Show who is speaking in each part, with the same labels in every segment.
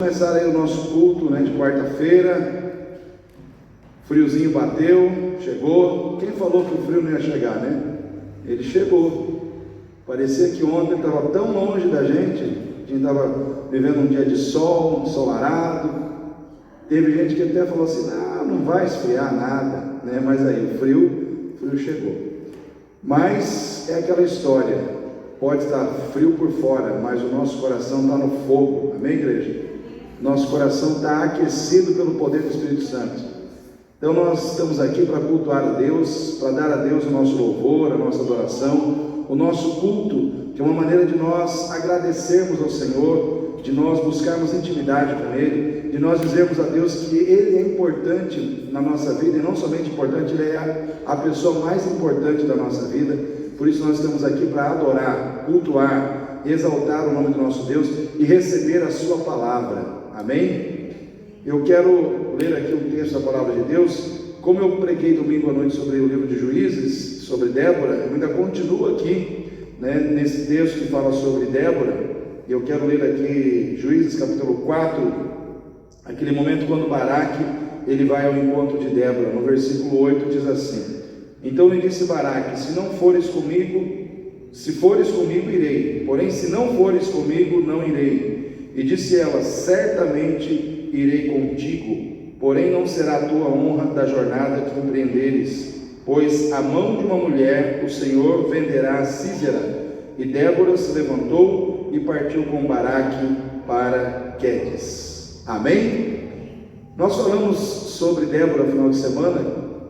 Speaker 1: Começar aí o nosso culto, de quarta-feira. Friozinho bateu, chegou. Quem falou que o frio não ia chegar, né? Ele chegou. Parecia que ontem estava tão longe da gente. A gente estava vivendo um dia de sol, ensolarado. Teve gente que até falou assim: não vai esfriar nada, né? Mas aí o frio chegou. Mas é aquela história. Pode estar frio por fora, mas o nosso coração está no fogo. Amém, igreja? Nosso coração está aquecido pelo poder do Espírito Santo. Então nós estamos aqui para cultuar a Deus, para dar a Deus o nosso louvor, a nossa adoração, o nosso culto, que é uma maneira de nós agradecermos ao Senhor, de nós buscarmos intimidade com Ele, de nós dizermos a Deus que Ele é importante na nossa vida, e não somente importante, Ele é a pessoa mais importante da nossa vida. Por isso nós estamos aqui para adorar, cultuar, exaltar o nome do nosso Deus e receber a sua palavra. Amém? Eu quero ler aqui um texto da palavra de Deus. Como eu preguei domingo à noite sobre o livro de Juízes, sobre Débora, eu ainda continuo aqui, nesse texto que fala sobre Débora. Eu quero ler aqui Juízes capítulo 4, aquele momento quando Baraque ele vai ao encontro de Débora. No versículo 8 diz assim: Então lhe disse Baraque: se fores comigo irei, porém se não fores comigo não irei. E disse ela: certamente irei contigo, porém não será a tua honra da jornada que empreenderes, pois a mão de uma mulher o Senhor venderá a Sísera. E Débora se levantou e partiu com Baraque para Quedes. Amém? Nós falamos sobre Débora no final de semana,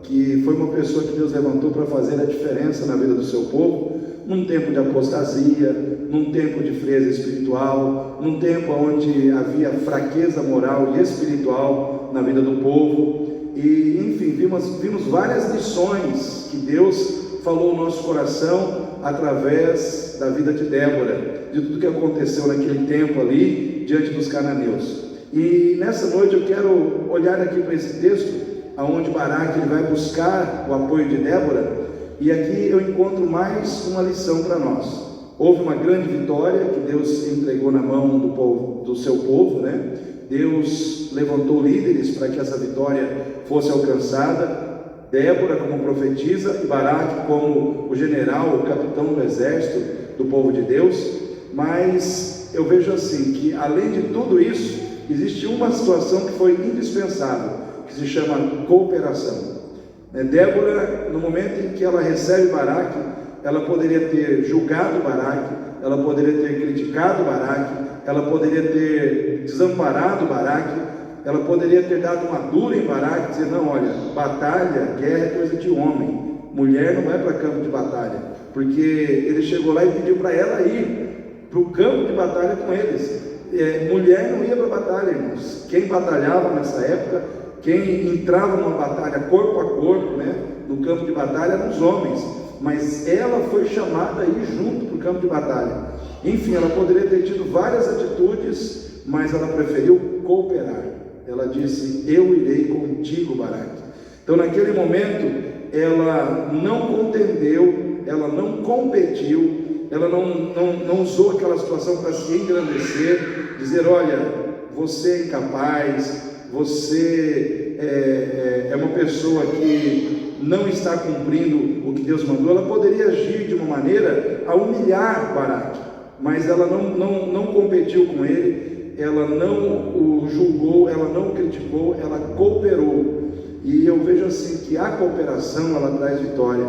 Speaker 1: que foi uma pessoa que Deus levantou para fazer a diferença na vida do seu povo, num tempo de apostasia, num tempo de frieza espiritual, num tempo onde havia fraqueza moral e espiritual na vida do povo. E enfim, vimos várias lições que Deus falou no nosso coração através da vida de Débora, de tudo que aconteceu naquele tempo ali diante dos cananeus. E nessa noite eu quero olhar aqui para esse texto, aonde Baraque ele vai buscar o apoio de Débora, e aqui eu encontro mais uma lição para nós. Houve uma grande vitória que Deus entregou na mão do seu povo, Deus levantou líderes para que essa vitória fosse alcançada. Débora como profetisa e Baraque como o general, o capitão do exército do povo de Deus. Mas eu vejo assim, que além de tudo isso, existe uma situação que foi indispensável, que se chama cooperação. Débora, no momento em que ela recebe Baraque, ela poderia ter julgado Baraque, ela poderia ter criticado Baraque, ela poderia ter desamparado Baraque, ela poderia ter dado uma dura em Baraque, dizer: não, olha, batalha, guerra é coisa de homem, mulher não vai para campo de batalha, porque ele chegou lá e pediu para ela ir para o campo de batalha com eles. Mulher não ia para a batalha, irmãos. Quem batalhava nessa época, quem entrava numa batalha corpo a corpo, no campo de batalha, eram os homens, mas ela foi chamada a ir junto para o campo de batalha. Enfim, ela poderia ter tido várias atitudes, mas ela preferiu cooperar. Ela disse: eu irei contigo, Baraque. Então naquele momento ela não contendeu, ela não competiu, ela não usou aquela situação para se engrandecer, dizer: olha, você é incapaz, você é uma pessoa que não está cumprindo o que Deus mandou. Ela poderia agir de uma maneira a humilhar Baraque, mas ela não competiu com ele, ela não o julgou, ela não o criticou, ela cooperou. E eu vejo assim que a cooperação ela traz vitória.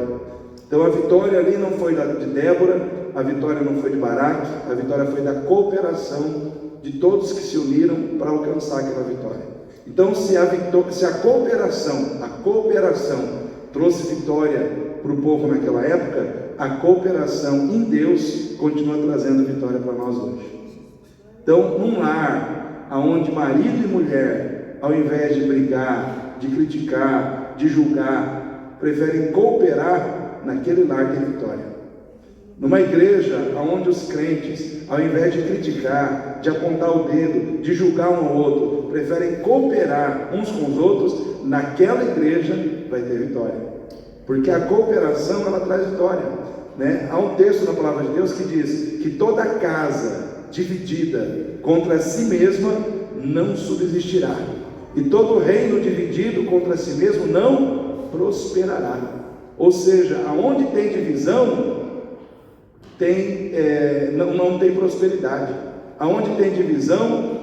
Speaker 1: Então a vitória ali não foi de Débora, a vitória não foi de Baraque, a vitória foi da cooperação de todos que se uniram para alcançar aquela vitória. Então se a cooperação trouxe vitória para o povo naquela época, a cooperação em Deus continua trazendo vitória para nós hoje. Então, num lar onde marido e mulher, ao invés de brigar, de criticar, de julgar, preferem cooperar, naquele lar tem vitória. Numa igreja onde os crentes, ao invés de criticar, de apontar o dedo, de julgar um ao outro, preferem cooperar uns com os outros, naquela igreja vai ter vitória. Porque a cooperação ela traz vitória. Há um texto na palavra de Deus que diz que toda casa dividida contra si mesma não subsistirá, e todo reino dividido contra si mesmo não prosperará. Ou seja, aonde tem divisão, não tem prosperidade. Aonde tem divisão,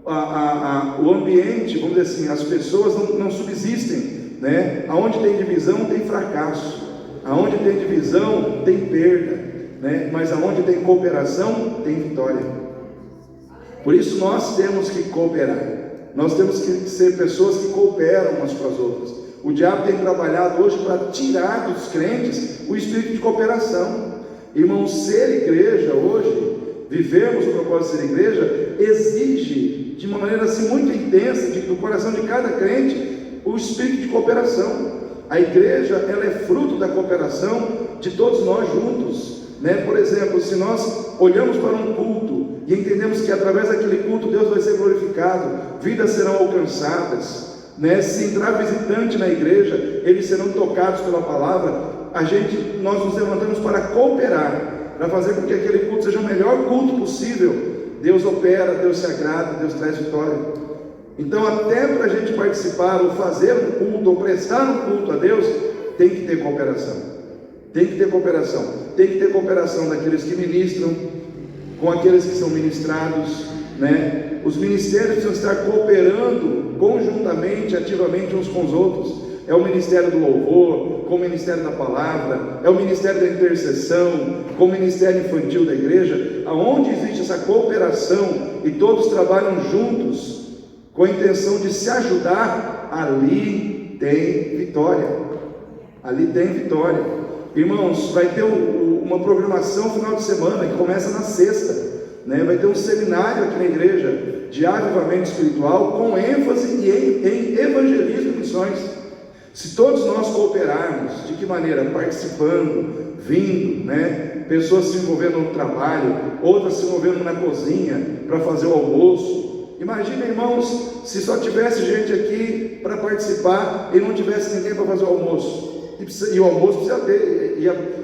Speaker 1: o ambiente, vamos dizer assim, as pessoas não subsistem, né? Aonde tem divisão tem fracasso, aonde tem divisão tem perda, né? Mas aonde tem cooperação tem vitória. Por isso nós temos que cooperar, nós temos que ser pessoas que cooperam umas com as outras. O diabo tem trabalhado hoje para tirar dos crentes o espírito de cooperação. Irmãos, ser igreja hoje, vivermos o propósito de ser igreja, exige de uma maneira assim muito intensa, do coração de cada crente, o espírito de cooperação. A igreja, ela é fruto da cooperação de todos nós juntos, né? Por exemplo, se nós olhamos para um culto e entendemos que através daquele culto Deus vai ser glorificado, vidas serão alcançadas, né? Se entrar visitante na igreja, eles serão tocados pela palavra. Nós nos levantamos para cooperar, para fazer com que aquele culto seja o melhor culto possível. Deus opera, Deus se agrada, Deus traz vitória. Então, até para a gente participar, ou fazer um culto, ou prestar um culto a Deus, tem que ter cooperação. Tem que ter cooperação. Tem que ter cooperação daqueles que ministram com aqueles que são ministrados, né? Os ministérios precisam estar cooperando conjuntamente, ativamente uns com os outros. É o ministério do louvor, com o ministério da palavra, é o ministério da intercessão, com o ministério infantil da igreja. Aonde existe essa cooperação e todos trabalham juntos com a intenção de se ajudar, ali tem vitória. Ali tem vitória. Irmãos, vai ter uma programação final de semana que começa na sexta, né? Vai ter um seminário aqui na igreja de avivamento espiritual com ênfase em evangelismo e missões. Se todos nós cooperarmos, de que maneira? Participando, vindo, né? Pessoas se envolvendo no trabalho, outras se envolvendo na cozinha para fazer o almoço. Imagina, irmãos, se só tivesse gente aqui para participar e não tivesse ninguém para fazer o almoço. E o almoço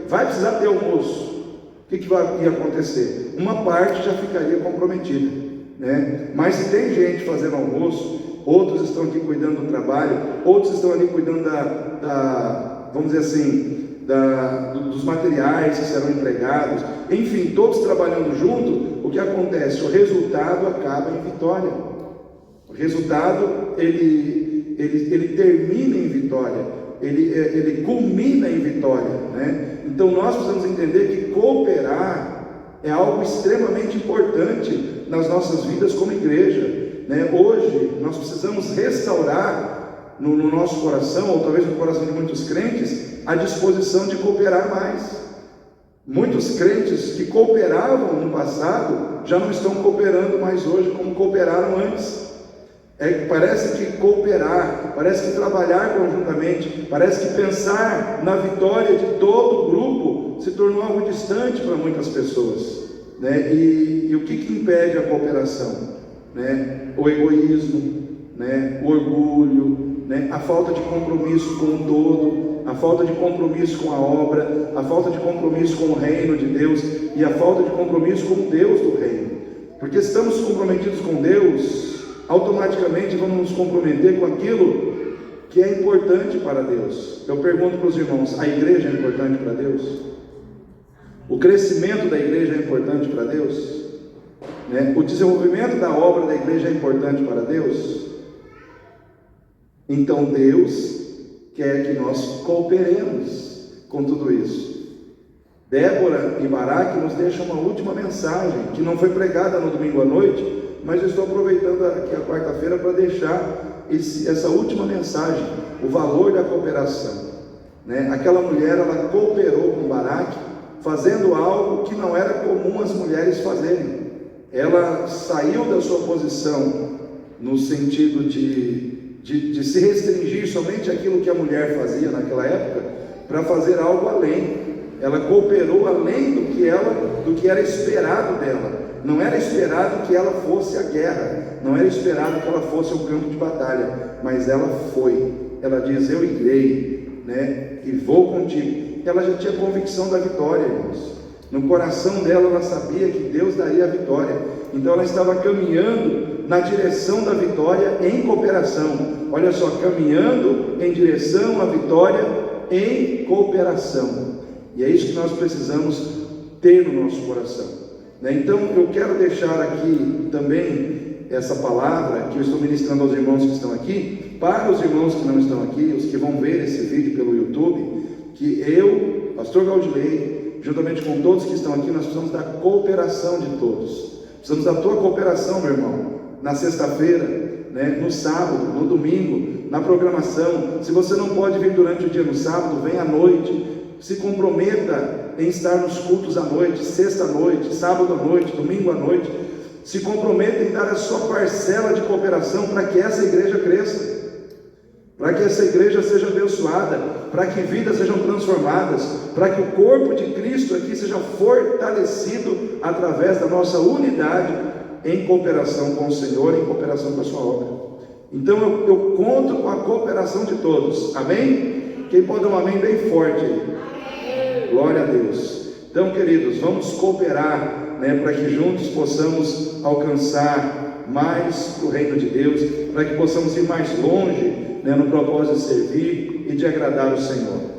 Speaker 1: vai precisar ter almoço. O que ia acontecer? Uma parte já ficaria comprometida, né? Mas se tem gente fazendo almoço, outros estão aqui cuidando do trabalho, outros estão ali cuidando vamos dizer assim, dos materiais que serão empregados, enfim, todos trabalhando junto. O que acontece? O resultado acaba em vitória. O resultado, ele termina em vitória. Ele culmina em vitória, né? Então nós precisamos entender que cooperar é algo extremamente importante nas nossas vidas como igreja, né? Hoje nós precisamos restaurar no nosso coração, ou talvez no coração de muitos crentes, a disposição de cooperar mais. Muitos crentes que cooperavam no passado já não estão cooperando mais hoje como cooperaram antes. Parece que cooperar, parece que trabalhar conjuntamente, parece que pensar na vitória de todo o grupo se tornou algo distante para muitas pessoas, né? E o que impede a cooperação, né? O egoísmo, né? O orgulho, né? A falta de compromisso com o todo, a falta de compromisso com a obra, a falta de compromisso com o reino de Deus e a falta de compromisso com o Deus do reino. Porque se estamos comprometidos com Deus, automaticamente vamos nos comprometer com aquilo que é importante para Deus. Eu pergunto para os irmãos: a igreja é importante para Deus? O crescimento da igreja é importante para Deus? Né? O desenvolvimento da obra da igreja é importante para Deus? Então Deus quer que nós cooperemos com tudo isso. Débora e Baraque nos deixam uma última mensagem, que não foi pregada no domingo à noite, mas eu estou aproveitando aqui a quarta-feira para deixar essa última mensagem, o valor da cooperação, né? Aquela mulher, ela cooperou com Baraque, fazendo algo que não era comum as mulheres fazerem. Ela saiu da sua posição, no sentido de se restringir somente àquilo que a mulher fazia naquela época, para fazer algo além. Ela cooperou além do que era esperado dela. Não era esperado que ela fosse à guerra, não era esperado que ela fosse ao campo de batalha, mas ela foi. Ela diz: eu irei, né? E vou contigo. Ela já tinha convicção da vitória, irmãos. No coração dela ela sabia que Deus daria a vitória. Então ela estava caminhando na direção da vitória em cooperação. Olha só, caminhando em direção à vitória em cooperação. E é isso que nós precisamos ter no nosso coração, né? Então eu quero deixar aqui também essa palavra que eu estou ministrando aos irmãos que estão aqui, para os irmãos que não estão aqui, os que vão ver esse vídeo pelo YouTube, que eu, pastor Gaudilei, juntamente com todos que estão aqui, nós precisamos da cooperação de todos. Precisamos da tua cooperação, meu irmão, na sexta-feira, né, no sábado, no domingo, na programação. Se você não pode vir durante o dia no sábado, vem à noite. Se comprometa em estar nos cultos à noite, sexta à noite, sábado à noite, domingo à noite. Se comprometa em dar a sua parcela de cooperação para que essa igreja cresça, para que essa igreja seja abençoada, para que vidas sejam transformadas, para que o corpo de Cristo aqui seja fortalecido através da nossa unidade em cooperação com o Senhor, em cooperação com a sua obra. Então eu conto com a cooperação de todos, amém? Quem pode dar um amém bem forte aí? Glória a Deus. Então, queridos, vamos cooperar, né, para que juntos possamos alcançar mais o reino de Deus, para que possamos ir mais longe, né, no propósito de servir e de agradar o Senhor.